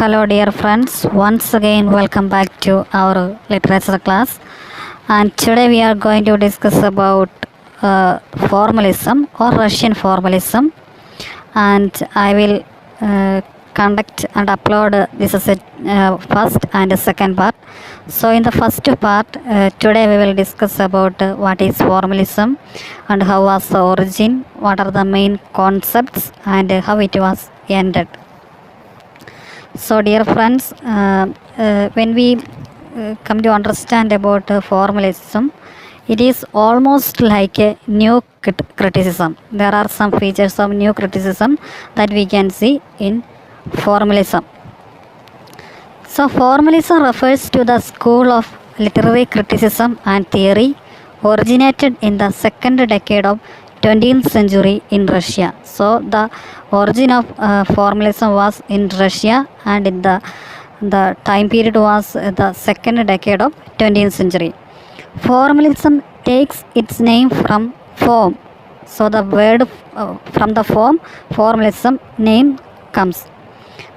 Hello dear friends, once again welcome back to our literature class, and today we are going to discuss about formalism or Russian formalism, and I will conduct and upload this as a first and second part. So in the first part, today we will discuss about what is formalism and how was the origin, what are the main concepts and how it was ended. So dear friends, when we come to understand about formalism, it is almost like a new criticism. There are some features of new criticism that we can see in formalism. So formalism refers to the school of literary criticism and theory originated in the second decade of 20th century in Russia. So the origin of formalism was in Russia, and in the time period was the second decade of 20th century. Formalism takes its name from form. So the word from the form formalism name comes.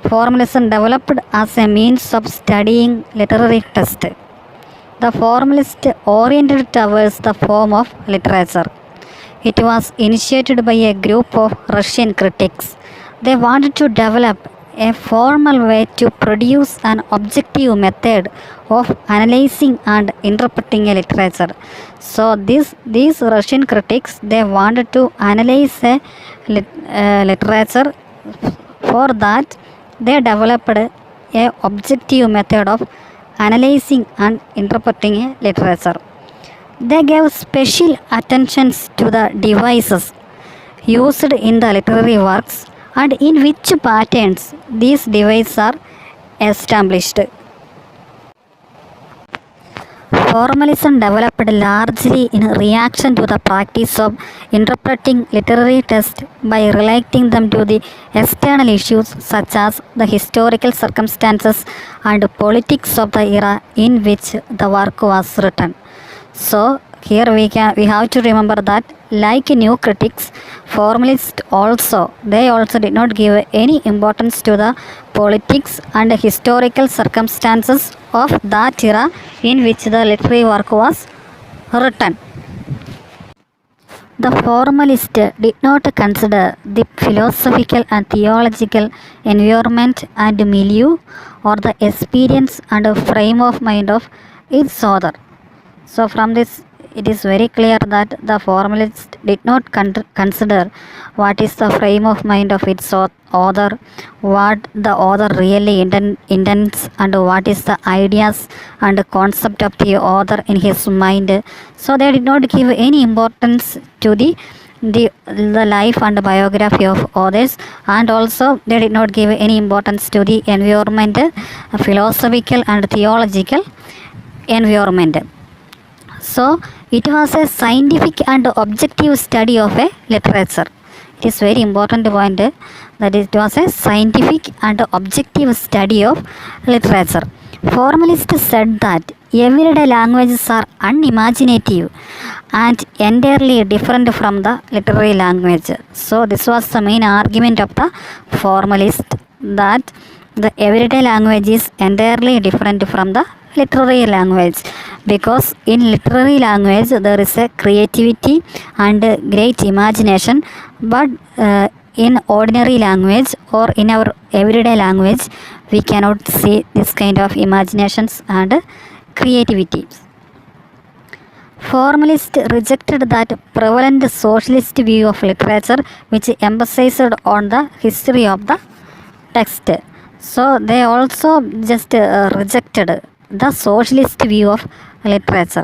Formalism developed as a means of studying literary text. The formalist oriented towards the form of literature. It was initiated by a group of Russian critics. They wanted to develop a formal way to produce an objective method of analyzing and interpreting a literature. So these Russian critics, they wanted to analyze a literature. For that, they developed a objective method of analyzing and interpreting a literature. They gave special attentions to the devices used in the literary works and in which patterns these devices are established. Formalism developed largely in reaction to the practice of interpreting literary texts by relating them to the external issues such as the historical circumstances and politics of the era in which the work was written. So here we have to remember that, like new critics, formalists also did not give any importance to the politics and historical circumstances of that era in which the literary work was written. The formalist did not consider the philosophical and theological environment and milieu or the experience and frame of mind of its author. So from this, it is very clear that the formalist did not consider what is the frame of mind of its author, what the author really intends, and what is the ideas and concept of the author in his mind. So they did not give any importance to the life and biography of authors, and also they did not give any importance to the environment, philosophical and theological environment. So it was a scientific and objective study of a literature. It is very important point that it was a scientific and objective study of literature. Formalists said that everyday languages are unimaginative and entirely different from the literary language. So this was the main argument of the formalist, that the everyday language is entirely different from the literary language, because in literary language there is a creativity and great imagination, but in ordinary language or in our everyday language we cannot see this kind of imaginations and creativity. Formalists rejected that prevalent socialist view of literature which emphasized on the history of the text. So they also just rejected the socialist view of literature,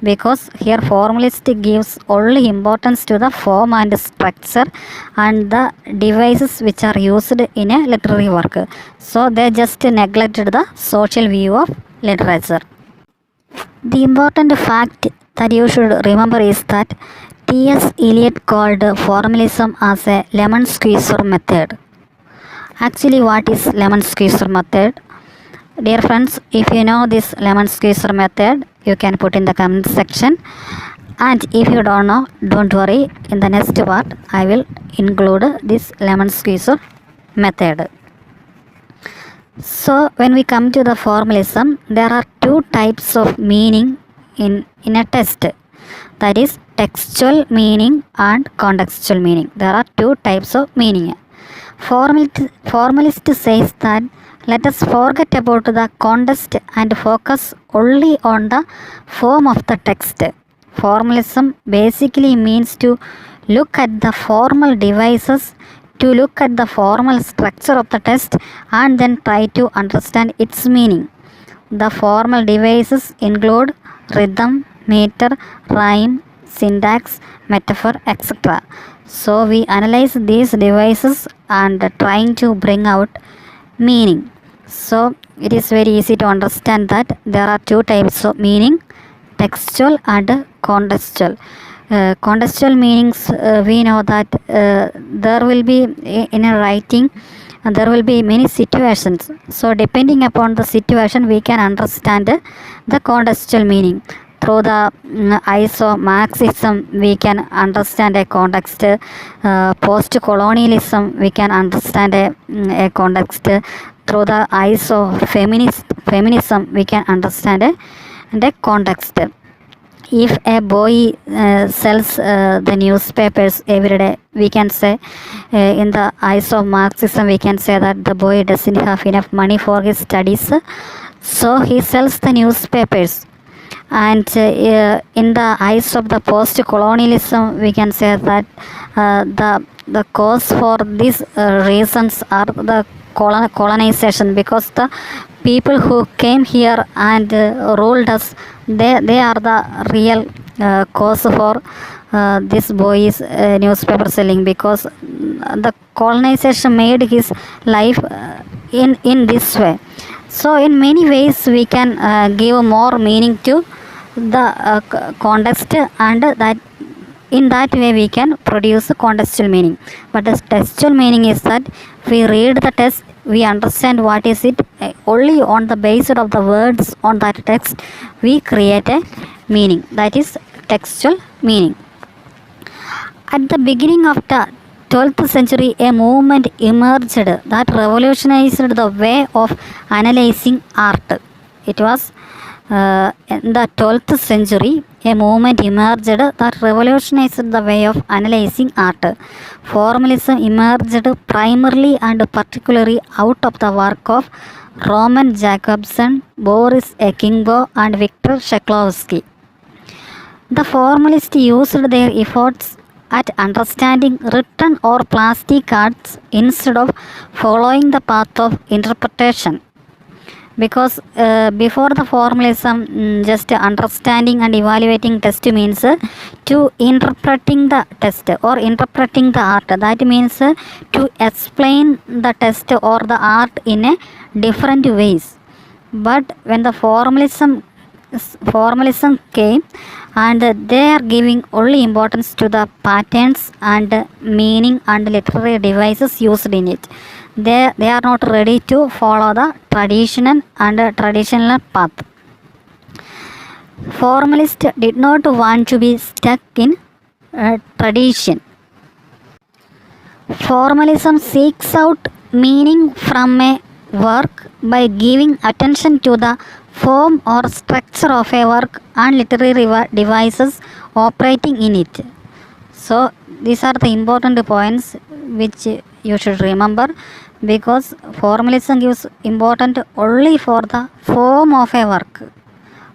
because here formalist gives only importance to the form and structure and the devices which are used in a literary work. So they just neglected the social view of literature. The important fact that you should remember is that T.S. Eliot called formalism as a lemon squeezer method. Actually, what is lemon squeezer method? Dear friends, if you know this lemon squeezer method, you can put in the comment section, and if you don't know, don't worry, in the next part I will include this lemon squeezer method. So when we come to the formalism, there are two types of meaning in a text. That is textual meaning and contextual meaning. There are two types of meaning. Formalist says that let us forget about the context and focus only on the form of the text. Formalism basically means to look at the formal devices, to look at the formal structure of the text and then try to understand its meaning. The formal devices include rhythm, meter, rhyme, syntax, metaphor, etc. So we analyze these devices and trying to bring out meaning. So it is very easy to understand that there are two types of meaning, textual and contextual. Contextual meanings, we know that there will be in a writing there will be many situations. So depending upon the situation we can understand the contextual meaning. Through the eyes of Marxism we can understand a context. Post-colonialism we can understand a context. Through the eyes of feminism we can understand a context. If a boy sells the newspapers every day, we can say in the eyes of Marxism we can say that the boy doesn't have enough money for his studies, so he sells the newspapers. And in the eyes of the post-colonialism we can say that the cause for these reasons are the colonization, because the people who came here and ruled us, they are the real cause for this boy's newspaper selling, because the colonization made his life in this way. So in many ways we can give more meaning to the context, and that in that way we can produce a contextual meaning. But the textual meaning is that we read the text, we understand what is it, only on the basis of the words on that text we create a meaning. That is textual meaning. At the beginning of the 12th century, a movement emerged that revolutionized the way of analyzing art. It was in the 12th century, a movement emerged that revolutionized the way of analyzing art. Formalism emerged primarily and particularly out of the work of Roman Jakobson, Boris Akimbo, and Victor Shklovsky. The formalists used their efforts at understanding written or plastic arts instead of following the path of interpretation. Because before the formalism, just understanding and evaluating text means to interpreting the text or interpreting the art. That means to explain the text or the art in a different ways. But when the formalism came, and they are giving only importance to the patterns and meaning and literary devices used in it. They are not ready to follow the traditional path. Formalists did not want to be stuck in tradition. Formalism seeks out meaning from a work by giving attention to the form or structure of a work and literary devices operating in it. So these are the important points which you should remember, because formalism gives importance only for the form of a work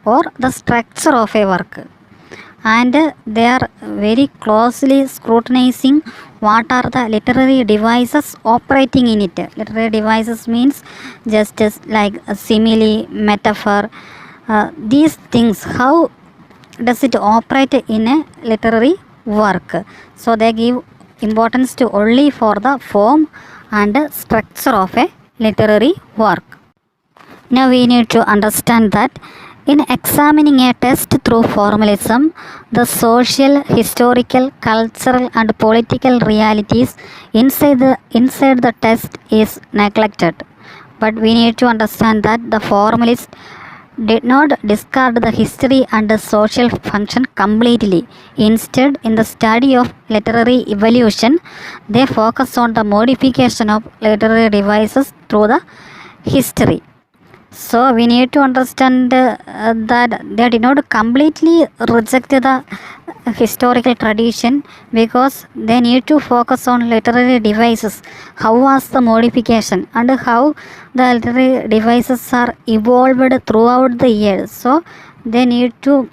or the structure of a work, and they are very closely scrutinizing what are the literary devices operating in it. Literary devices means just like a simile, metaphor, these things, how does it operate in a literary work. So they give importance to only for the form and structure of a literary work. Now we need to understand that in examining a text through formalism, the social, historical, cultural and political realities inside the text is neglected. But we need to understand that the formalists did not discard the history and the social function completely. Instead, in the study of literary evolution, they focus on the modification of literary devices through the history. So we need to understand that they did not completely reject the historical tradition, because they need to focus on literary devices, how was the modification and how the literary devices are evolved throughout the years. So they need to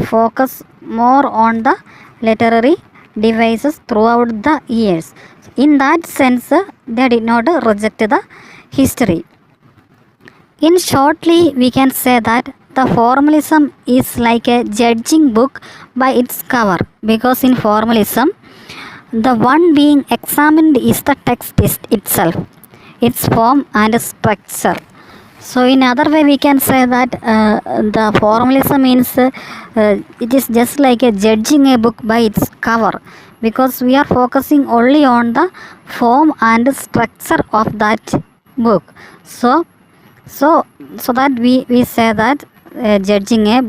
focus more on the literary devices throughout the years. In that sense, they did not reject the history. In shortly, we can say that the formalism is like a judging book by its cover, because in formalism, the one being examined is the text itself, its form and structure. So in other way, we can say that the formalism means it is just like a judging a book by its cover, because we are focusing only on the form and structure of that book. So that we say that judging a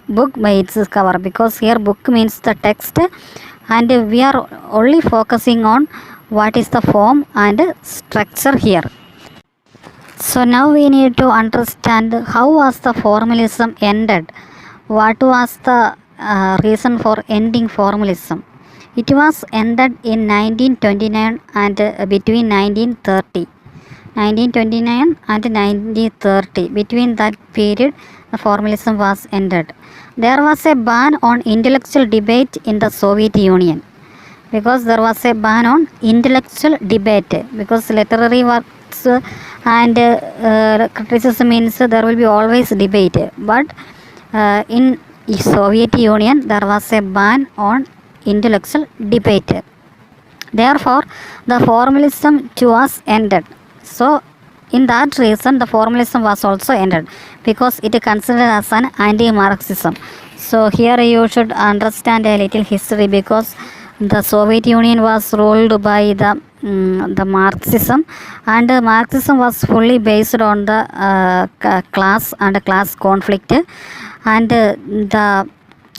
book by its cover, because here book means the text, and we are only focusing on what is the form and structure here. So now we need to understand how was the formalism ended. What was the reason for ending formalism? It was ended in 1929 and between 1930. 1929 and 1930. Between that period, the formalism was ended. There was a ban on intellectual debate in the Soviet Union, because there was a ban on intellectual debate, because literary works and criticism means there will be always debate. But in Soviet Union, there was a ban on intellectual debate. Therefore, the formalism too was ended. So, in that reason, the formalism was also ended, because it is considered as an anti-Marxism. So, here you should understand a little history, because the Soviet Union was ruled by the Marxism, and Marxism was fully based on the class and class conflict, and the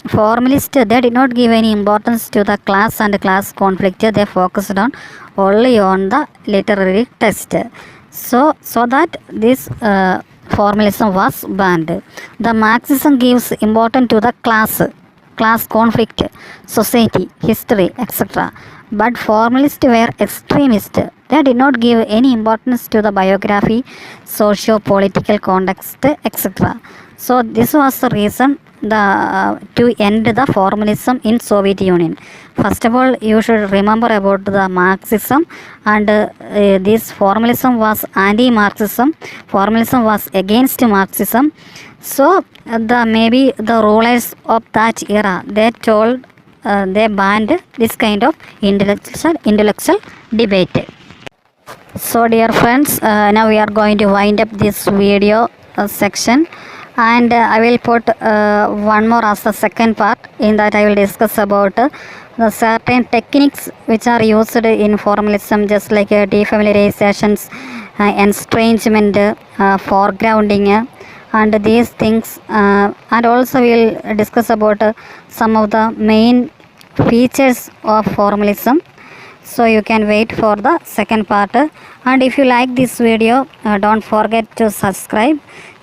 formalists, they did not give any importance to the class and class conflict. They focused on only on the literary text. So that this formalism was banned. The Marxism gives importance to the class conflict, society, history, etc. But formalists were extremists. They did not give any importance to the biography, socio-political context, etc. So this was the reason to end the formalism in Soviet Union. First of all, you should remember about the Marxism, and this formalism was anti-Marxism. Formalism was against Marxism. So maybe the rulers of that era, they banned this kind of intellectual debate. So dear friends, now we are going to wind up this video section, and I will put one more as the second part. In that I will discuss about the certain techniques which are used in formalism, just like defamiliarizations, estrangement, foregrounding, and these things, and also we will discuss about some of the main features of formalism. So you can wait for the second part, and if you like this video, don't forget to subscribe.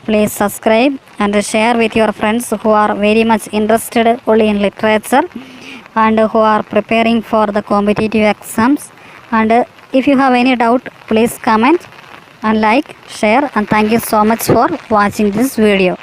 Please subscribe and share with your friends who are very much interested only in literature and who are preparing for the competitive exams. And if you have any doubt, please comment and like, share, and thank you so much for watching this video.